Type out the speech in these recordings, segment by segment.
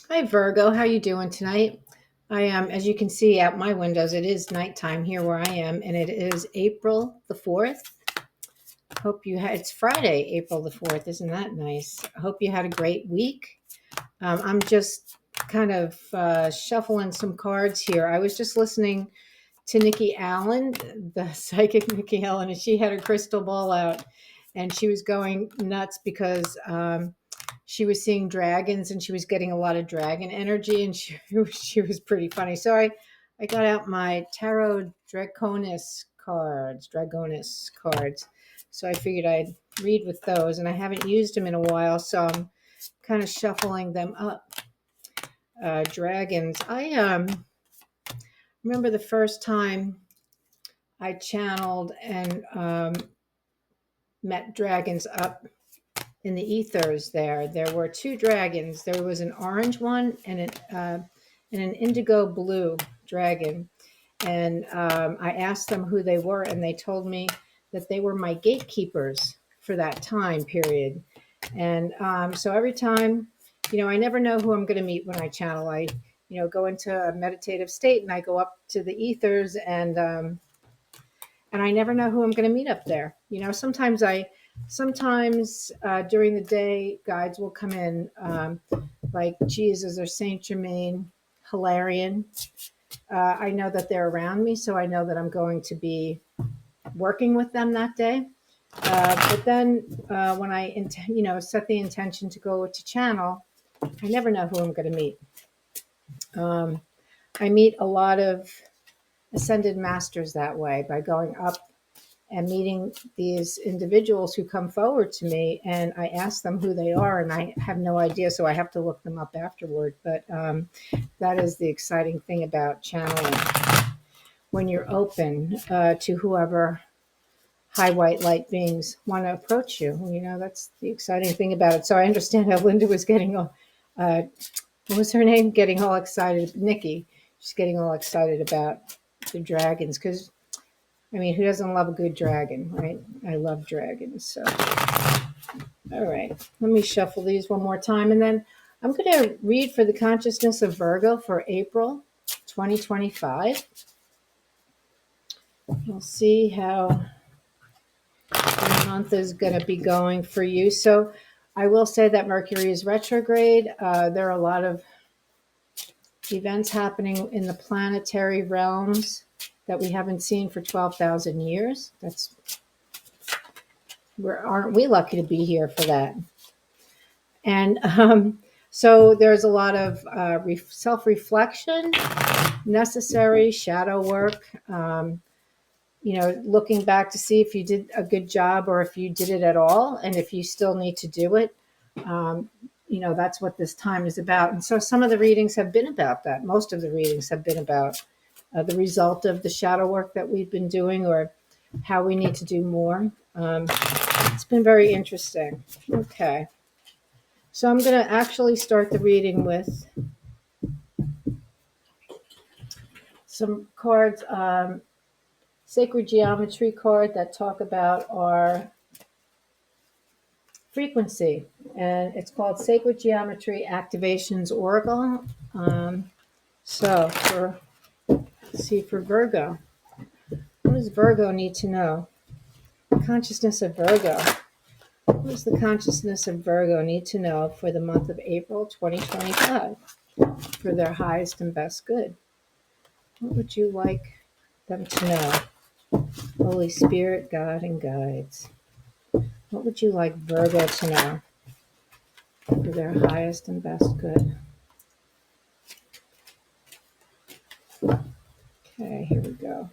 Hi Virgo, how you doing tonight? I am, as you can see out my windows, it is nighttime here where I am, and it is April the 4th. Hope you had, it's Friday, April the 4th. Isn't that nice? I hope you had a great week. I'm just kind of shuffling some cards here. I was just listening to Nikki Allen, the psychic Nikki Allen, and she had her crystal ball out and she was going nuts because she was seeing dragons and she was getting a lot of dragon energy and she was pretty funny. So I got out my tarot dragonis cards. So I figured I'd read with those, and I haven't used them in a while, so I'm kind of shuffling them up. Dragons. I remember the first time I channeled and met dragons up in the ethers. There were two dragons. There was an orange one and an indigo blue dragon. And I asked them who they were, and they told me that they were my gatekeepers for that time period. And so every time, I never know who I'm going to meet when I channel. I, go into a meditative state and I go up to the ethers, and I never know who I'm going to meet up there. Sometimes during the day, guides will come in, like Jesus or Saint Germain, Hilarion. I know that they're around me, so I know that I'm going to be working with them that day. But then when I, set the intention to go to channel, I never know who I'm going to meet. Um, I meet a lot of ascended masters that way by going up and meeting these individuals who come forward to me, and I ask them who they are, and I have no idea, so I have to look them up afterward. But that is the exciting thing about channeling, when you're open to whoever high white light beings want to approach you. That's the exciting thing about it. So I understand how Linda was getting all, what was her name? Getting all excited. Nikki. She's getting all excited about the dragons because, I mean, who doesn't love a good dragon, right? I love dragons. So, all right. Let me shuffle these one more time. And then I'm going to read for the consciousness of Virgo for April 2025. We'll see how the month is going to be going for you. So, I will say that Mercury is retrograde. There are a lot of events happening in the planetary realms that we haven't seen for 12,000 years. Aren't we lucky to be here for that? And so there's a lot of self-reflection necessary, shadow work, looking back to see if you did a good job or if you did it at all, and if you still need to do it. That's what this time is about. And so some of the readings have been about that. Most of the readings have been about the result of the shadow work that we've been doing, or how we need to do more. It's been very interesting. Okay. So I'm going to actually start the reading with some cards, sacred geometry card that talk about our frequency. And it's called Sacred Geometry Activations Oracle. So let's see, for Virgo, what does Virgo need to know? Consciousness of Virgo. What does the consciousness of Virgo need to know for the month of April 2025 for their highest and best good? What would you like them to know? Holy Spirit, God, and guides. What would you like Virgo to know for their highest and best good? Okay, here we go.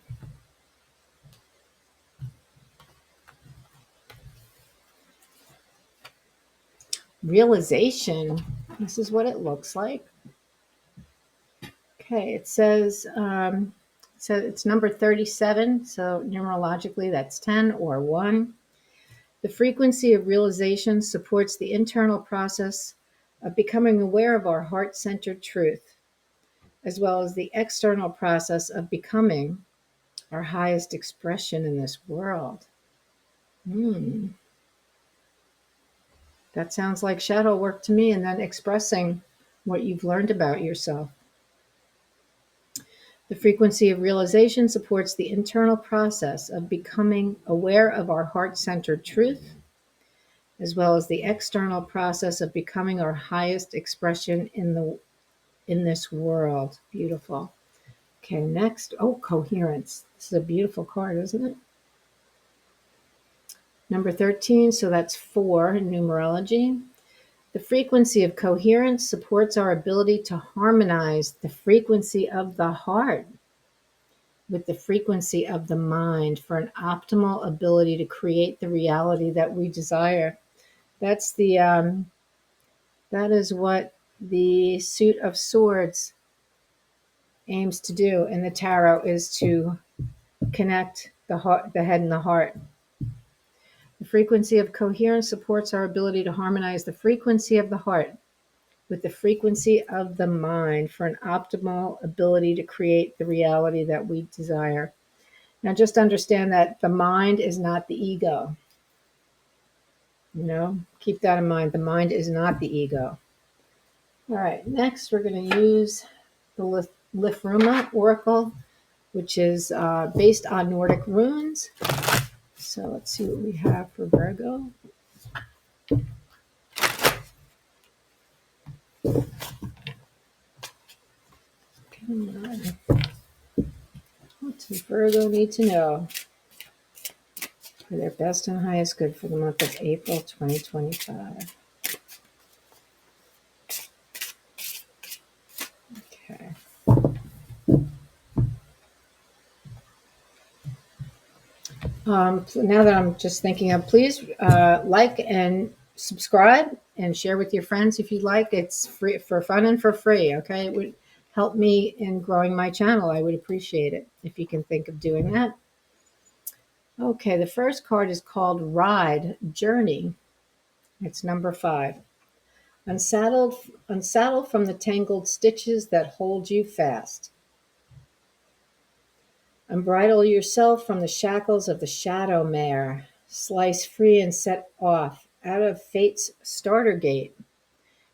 Realization. This is what it looks like. Okay, it says so it's number 37. So numerologically, that's 10 or 1. The frequency of realization supports the internal process of becoming aware of our heart-centered truth, as well as the external process of becoming our highest expression in this world. That sounds like shadow work to me, and then expressing what you've learned about yourself. The frequency of realization supports the internal process of becoming aware of our heart-centered truth, as well as the external process of becoming our highest expression in this world. Beautiful. Okay, next. Oh, coherence. This is a beautiful card, isn't it? Number 13, so that's 4 in numerology. The frequency of coherence supports our ability to harmonize the frequency of the heart with the frequency of the mind for an optimal ability to create the reality that we desire. That's that is what the suit of swords aims to do in the tarot, is to connect the heart, the head and the heart. The frequency of coherence supports our ability to harmonize the frequency of the heart with the frequency of the mind for an optimal ability to create the reality that we desire. Now, just understand that the mind is not the ego. Keep that in mind. The mind is not the ego. All right, next we're going to use the Lifruma Oracle, which is based on Nordic runes. So let's see what we have for Virgo. Come on. What does Virgo need to know for their best and highest good for the month of April 2025? Okay. So now that I'm just thinking of, please like and subscribe and share with your friends if you'd like. It's free, for fun and for free. Okay, it would help me in growing my channel. I would appreciate it if you can think of doing that. Okay, the first card is called Ride Journey. It's number 5. Unsaddle from the tangled stitches that hold you fast. Unbridle yourself from the shackles of the shadow mare. Slice free and set off out of fate's starter gate.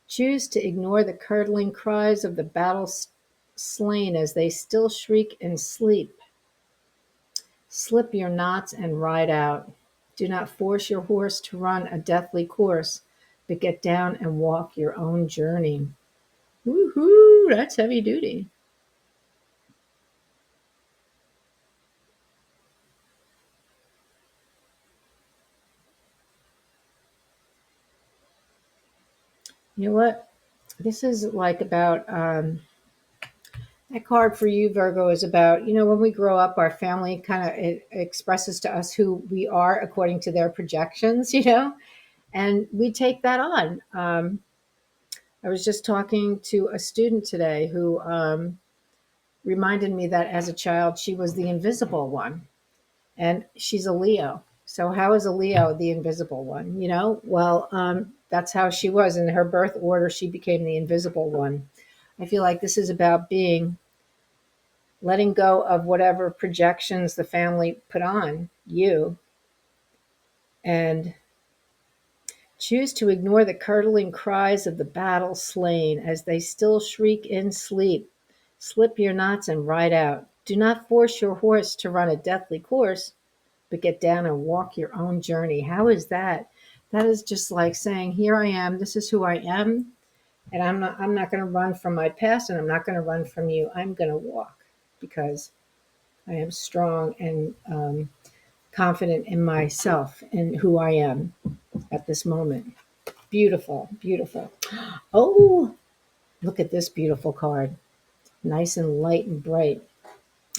Choose to ignore the curdling cries of the battle slain as they still shriek in sleep. Slip your knots and ride out. Do not force your horse to run a deathly course, but get down and walk your own journey. Woohoo! That's heavy duty. You know what? This is like about that card for you, Virgo, is about, when we grow up, our family kind of expresses to us who we are according to their projections, and we take that on. I was just talking to a student today who reminded me that as a child, she was the invisible one, and she's a Leo. So how is a Leo the invisible one? Well, that's how she was in her birth order. She became the invisible one. I feel like this is about letting go of whatever projections the family put on you, and choose to ignore the curdling cries of the battle slain as they still shriek in sleep. Slip your knots and ride out. Do not force your horse to run a deathly course, but get down and walk your own journey. How is that? That is just like saying, here I am, this is who I am, and I'm not going to run from my past, and I'm not going to run from you. I'm going to walk because I am strong and confident in myself and who I am at this moment. Beautiful, beautiful. Oh, look at this beautiful card. Nice and light and bright.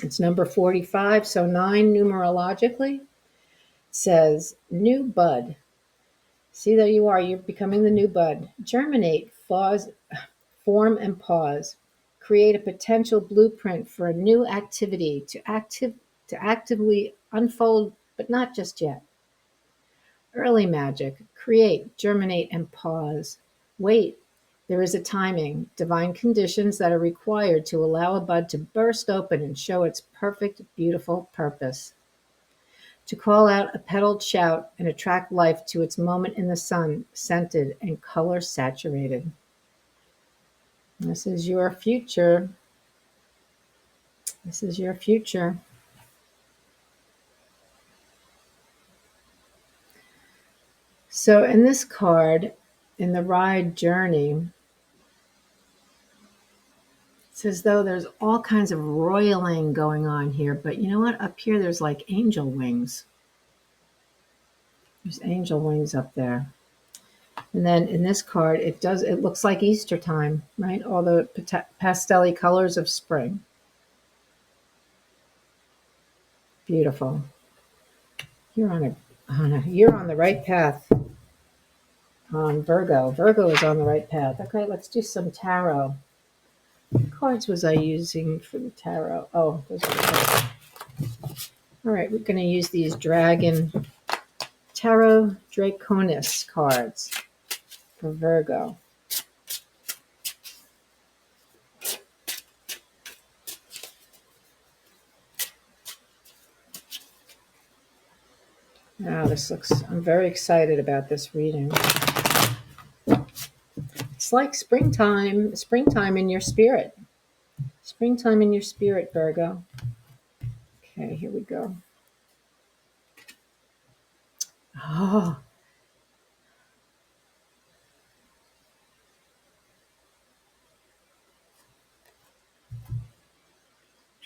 It's number 45, so 9 numerologically. It says, new bud. See, there you are. You're becoming the new bud. Germinate, form and pause. Create a potential blueprint for a new activity to actively unfold, but not just yet. Early magic. Create, germinate, and pause. Wait. There is a timing, divine conditions that are required to allow a bud to burst open and show its perfect, beautiful purpose. To call out a petaled shout and attract life to its moment in the sun, scented and color saturated. This is your future. This is your future. So in this card, in the ride journey, it's as though there's all kinds of roiling going on here. But you know what? Up here, there's like angel wings. There's angel wings up there. And then in this card, it looks like Easter time, right? All the pastel colors of spring. Beautiful. You're you're on the right path. Virgo. Virgo is on the right path. Okay, let's do some tarot. What cards was I using for the tarot? Oh, those are the all right, we're going to use these Dragon Tarot Draconis cards for Virgo. Now I'm very excited about this reading. It's like springtime in your spirit. Springtime in your spirit, Virgo. Okay, here we go. Oh,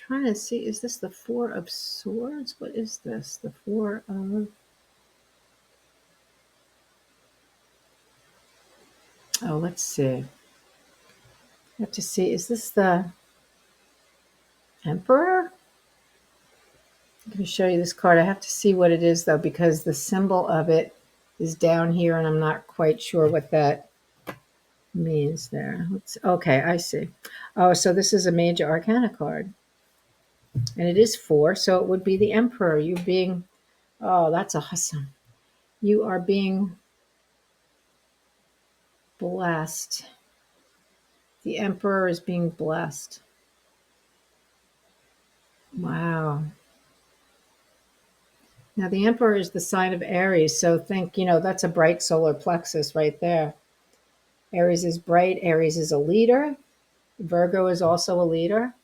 trying to see, is this the Four of Swords? What is this? The Four of... Oh, let's see. I have to see, is this the Emperor? I'm going to show you this card. I have to see what it is, though, because the symbol of it is down here, and I'm not quite sure what that means there. Okay, I see. Oh, so this is a major arcana card. And it is 4, so it would be the Emperor. You being... Oh, that's awesome. You are being blessed. The Emperor is being blessed. Wow. Now, the Emperor is the sign of Aries, so think, that's a bright solar plexus right there. Aries is bright. Aries is a leader. Virgo is also a leader.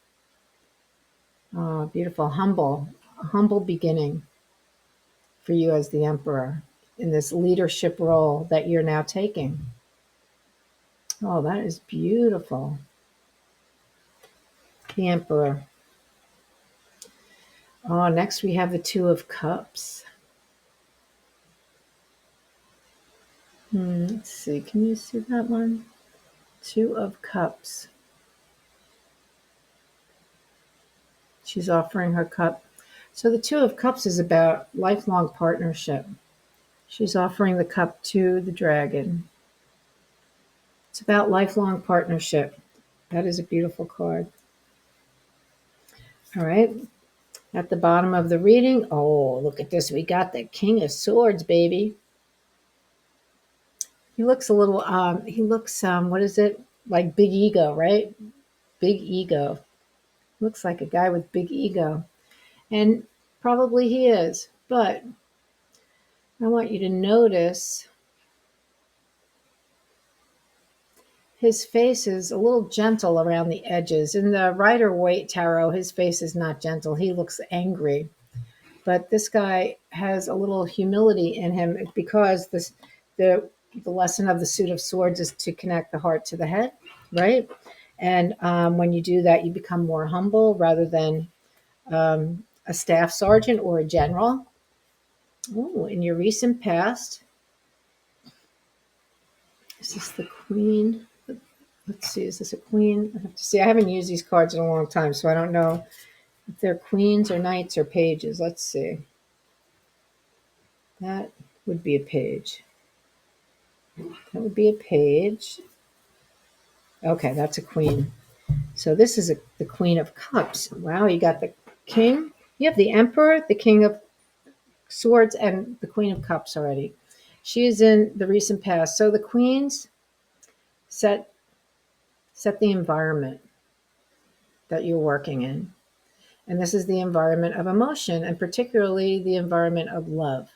Oh, beautiful. A humble beginning for you as the Emperor in this leadership role that you're now taking. Oh, that is beautiful. The Emperor. Oh, next we have the Two of Cups. Let's see. Can you see that one? Two of Cups. She's offering her cup. So the Two of Cups is about lifelong partnership. She's offering the cup to the dragon. It's about lifelong partnership. That is a beautiful card. All right. At the bottom of the reading, oh, look at this. We got the King of Swords, baby. He looks a little, what is it? Like big ego, right? Big ego. Looks like a guy with big ego. And probably he is. But I want you to notice his face is a little gentle around the edges. In the Rider-Waite tarot, his face is not gentle. He looks angry. But this guy has a little humility in him because the lesson of the Suit of Swords is to connect the heart to the head, right? And when you do that, you become more humble rather than a staff sergeant or a general. Oh, in your recent past, is this the Queen? Let's see, is this a queen? I have to see. I haven't used these cards in a long time, so I don't know if they're queens or knights or pages. Let's see. That would be a page. That would be a page. Okay, that's a queen. So this is the Queen of Cups. Wow, you got the king. You have the Emperor, the King of Swords, and the Queen of Cups already. She is in the recent past. So the queens set the environment that you're working in. And this is the environment of emotion, and particularly the environment of love.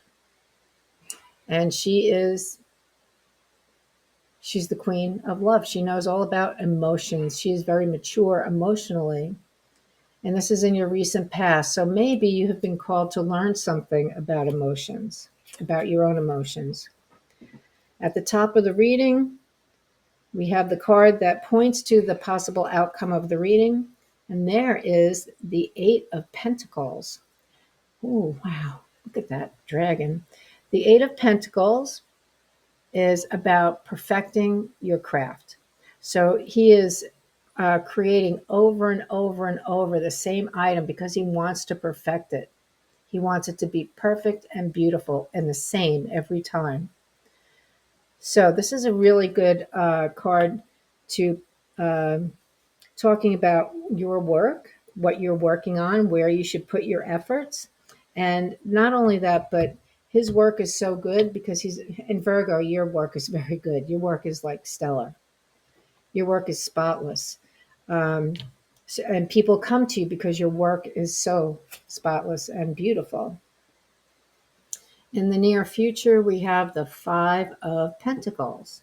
And she is She's the queen of love. She knows all about emotions. She is very mature emotionally. And this is in your recent past. So maybe you have been called to learn something about emotions, about your own emotions. At the top of the reading, we have the card that points to the possible outcome of the reading. And there is the Eight of Pentacles. Oh, wow. Look at that dragon. The Eight of Pentacles is about perfecting your craft. So he is creating over and over and over the same item because he wants to perfect it. He wants it to be perfect and beautiful and the same every time. So this is a really good card to talking about your work, what you're working on, where you should put your efforts. And not only that, but his work is so good because he's in Virgo. Your work is very good. Your work is like stellar. Your work is spotless. And people come to you because your work is so spotless and beautiful. In the near future, we have the Five of Pentacles.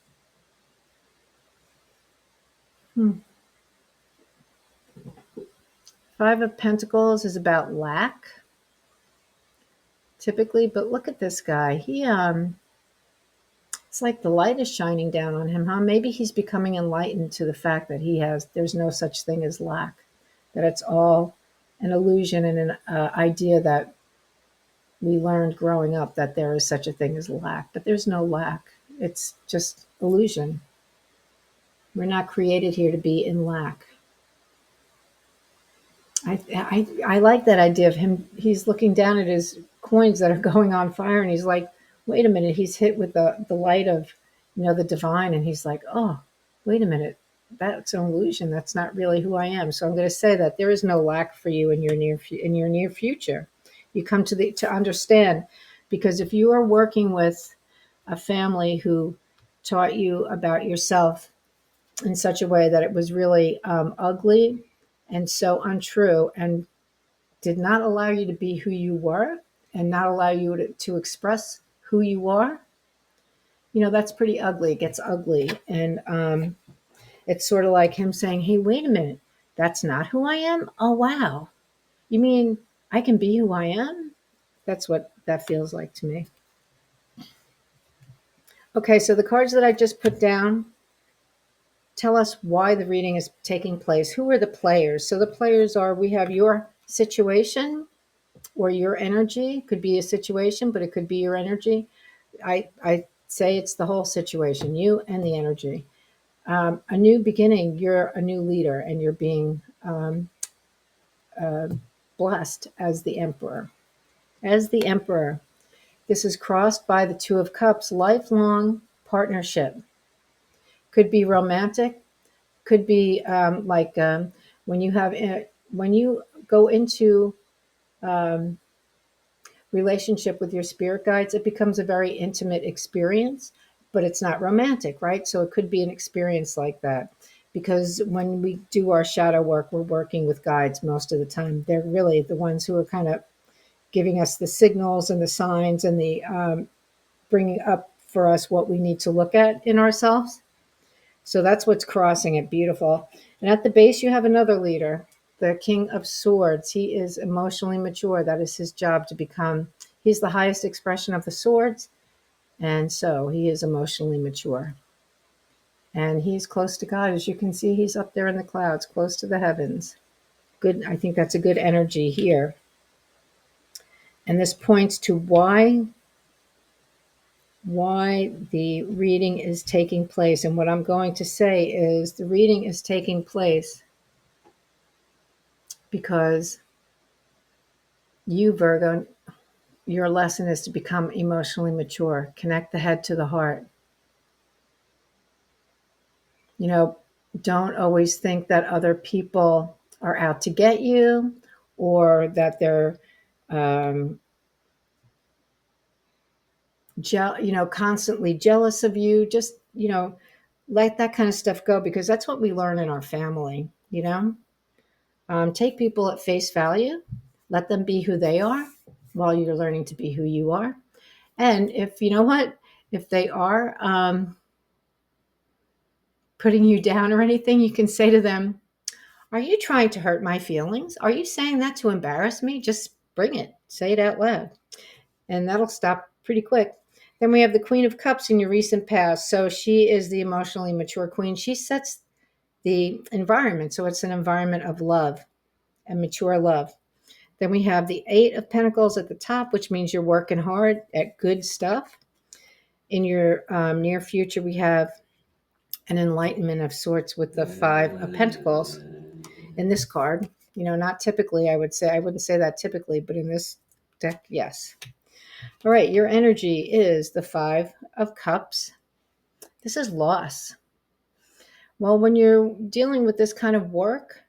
Five of Pentacles is about lack, typically, but look at this guy. It's like the light is shining down on him, huh? Maybe he's becoming enlightened to the fact that there's no such thing as lack, that it's all an illusion and an idea that we learned growing up that there is such a thing as lack, but there's no lack. It's just illusion. We're not created here to be in lack. I like that idea of him. He's looking down at his coins that are going on fire, and he's like, "Wait a minute!" He's hit with the light of, the divine, and he's like, "Oh, wait a minute! That's an illusion. That's not really who I am." So I'm going to say that there is no lack for you in your near future. You come to understand, because if you are working with a family who taught you about yourself in such a way that it was really ugly and so untrue and did not allow you to be who you were and not allow you to express who you are, that's pretty ugly. It gets ugly. And it's sort of like him saying, hey, wait a minute, that's not who I am? Oh, wow. You mean I can be who I am? That's what that feels like to me. Okay, so the cards that I just put down tell us why the reading is taking place. Who are the players? So the players are, we have your situation or your energy. Could be a situation, but it could be your energy. I say it's the whole situation, you and the energy. A new beginning, you're a new leader and you're being blessed as the emperor. As the emperor, this is crossed by the Two of Cups, lifelong partnership. Could be romantic, could be when you go into relationship with your spirit guides, it becomes a very intimate experience, but it's not romantic, right? So it could be an experience like that. Because when we do our shadow work, we're working with guides most of the time. They're really the ones who are kind of giving us the signals and the signs and the bringing up for us what we need to look at in ourselves. So that's what's crossing it. Beautiful. And at the base, you have another leader, the King of Swords. He is emotionally mature. That is his job to become. He's the highest expression of the swords. And so he is emotionally mature. And he's close to God. As you can see, he's up there in the clouds, close to the heavens. Good. I think that's a good energy here. And this points to why the reading is taking place. And what I'm going to say is the reading is taking place because you, Virgo, your lesson is to become emotionally mature, connect the head to the heart. Don't always think that other people are out to get you or that they're constantly jealous of you. Just, let that kind of stuff go, because that's what we learn in our family. Take people at face value, let them be who they are while you're learning to be who you are. And if they are putting you down or anything, you can say to them, are you trying to hurt my feelings? Are you saying that to embarrass me? Just bring it. Say it out loud. And that'll stop pretty quick. Then we have the Queen of Cups in your recent past. So she is the emotionally mature queen. She sets the environment. So it's an environment of love and mature love. Then we have the Eight of Pentacles at the top, which means you're working hard at good stuff. In your near future, we have an enlightenment of sorts with the Five of Pentacles in this card. Not typically, I wouldn't say that typically, but in this deck, yes. All right, your energy is the Five of Cups. This is loss. Well, when you're dealing with this kind of work,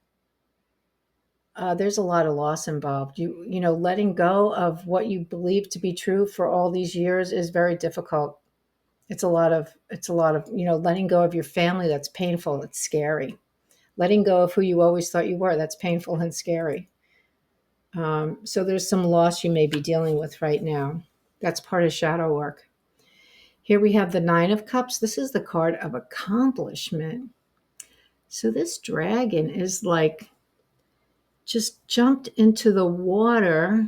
there's a lot of loss involved. Letting go of what you believe to be true for all these years is very difficult. It's a lot of, letting go of your family. That's painful. It's scary. Letting go of who you always thought you were. That's painful and scary. So there's some loss you may be dealing with right now. That's part of shadow work. Here we have the Nine of Cups. This is the card of accomplishment. So this dragon is like just jumped into the water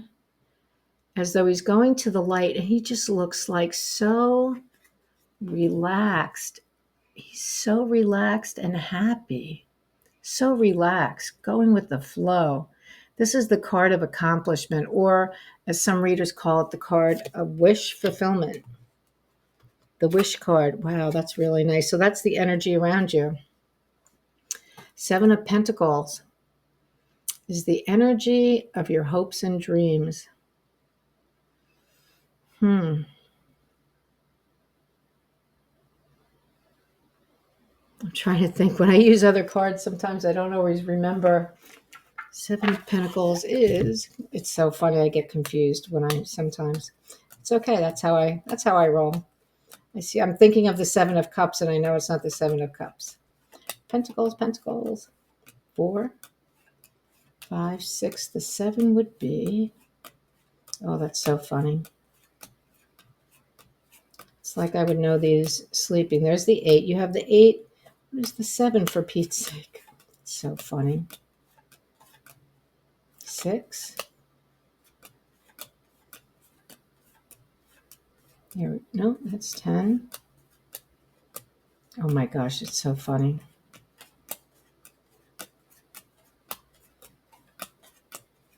as though he's going to the light, and he just looks like so relaxed. He's so relaxed and happy. So relaxed, going with the flow. This is the card of accomplishment, or as some readers call it, the card of wish fulfillment. The wish card. Wow, that's really nice. So that's the energy around you. Seven of Pentacles is the energy of your hopes and dreams. I'm trying to think. When I use other cards, sometimes I don't always remember. Seven of Pentacles it's so funny. I get confused sometimes. It's okay. That's how I roll. I'm thinking of the Seven of Cups, and I know it's not the Seven of Cups. Pentacles. 4, 5, 6. The 7 would be, oh, that's so funny. It's like I would know these sleeping. There's the 8. You have the 8. What is the 7, for Pete's sake? It's so funny. 6. Here, no, that's 10. Oh my gosh, it's so funny.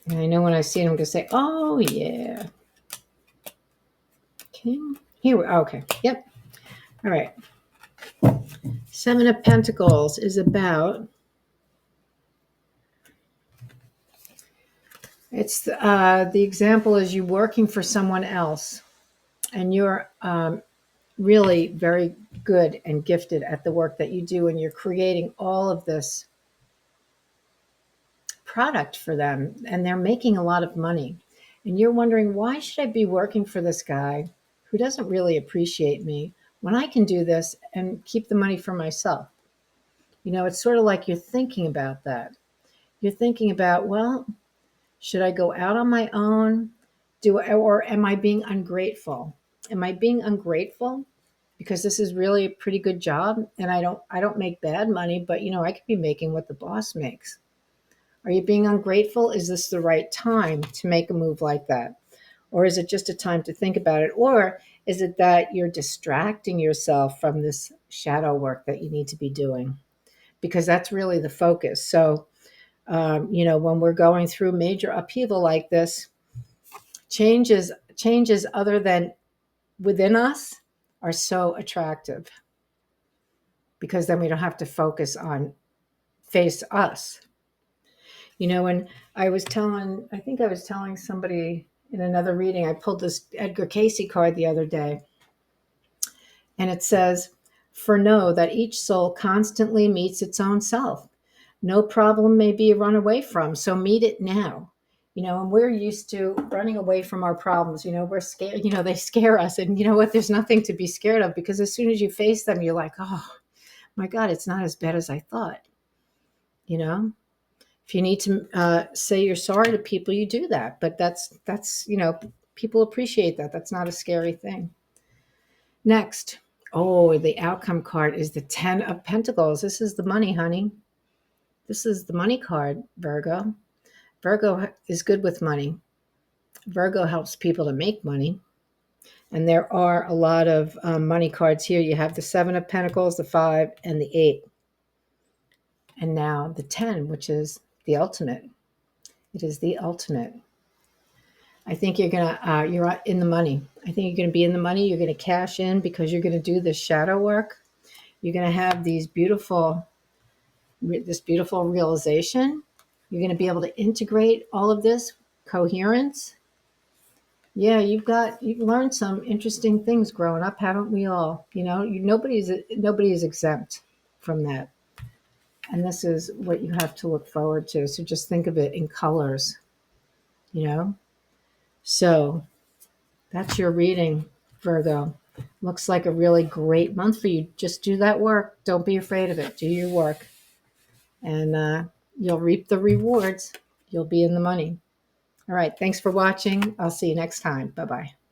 And I know when I see it, I'm going to say, oh yeah. King. Okay. Yep. All right. Seven of Pentacles is about, it's the example is you working for someone else, and you're really very good and gifted at the work that you do, and you're creating all of this product for them, and they're making a lot of money, and you're wondering, why should I be working for this guy who doesn't really appreciate me when I can do this and keep the money for myself? It's sort of like you're thinking about that. You're thinking about, well, should I go out on my own? Or am I being ungrateful? Am I being ungrateful because this is really a pretty good job, and I don't make bad money, but I could be making what the boss makes. Are you being ungrateful? Is this the right time to make a move like that? Or is it just a time to think about it? Or is it that you're distracting yourself from this shadow work that you need to be doing? Because that's really the focus. So, when we're going through major upheaval like this, changes other than within us are so attractive, because then we don't have to face us. When I think I was telling somebody in another reading, I pulled this Edgar Cayce card the other day, and it says, for know that each soul constantly meets its own self. No problem may be run away from, so meet it now. And we're used to running away from our problems. We're scared, they scare us. And you know what? There's nothing to be scared of, because as soon as you face them, you're like, oh my God, it's not as bad as I thought. If you need to say you're sorry to people, you do that. But that's people appreciate that. That's not a scary thing. Next, Oh, the outcome card is the 10 of Pentacles. This is the money, honey. This is the money card, Virgo. Virgo is good with money. Virgo helps people to make money. And there are a lot of money cards here. You have the 7 of Pentacles, the 5, and the 8. And now the 10, which is the ultimate. It is the ultimate. I think you're in the money. I think you're gonna be in the money. You're gonna cash in because you're gonna do this shadow work. You're gonna have this beautiful realization. You're gonna be able to integrate all of this coherence. Yeah, you've learned some interesting things growing up, haven't we all? Nobody is exempt from that. And this is what you have to look forward to. So just think of it in colors, you know? So that's your reading, Virgo. Looks like a really great month for you. Just do that work. Don't be afraid of it. Do your work. And you'll reap the rewards. You'll be in the money. All right. Thanks for watching. I'll see you next time. Bye-bye.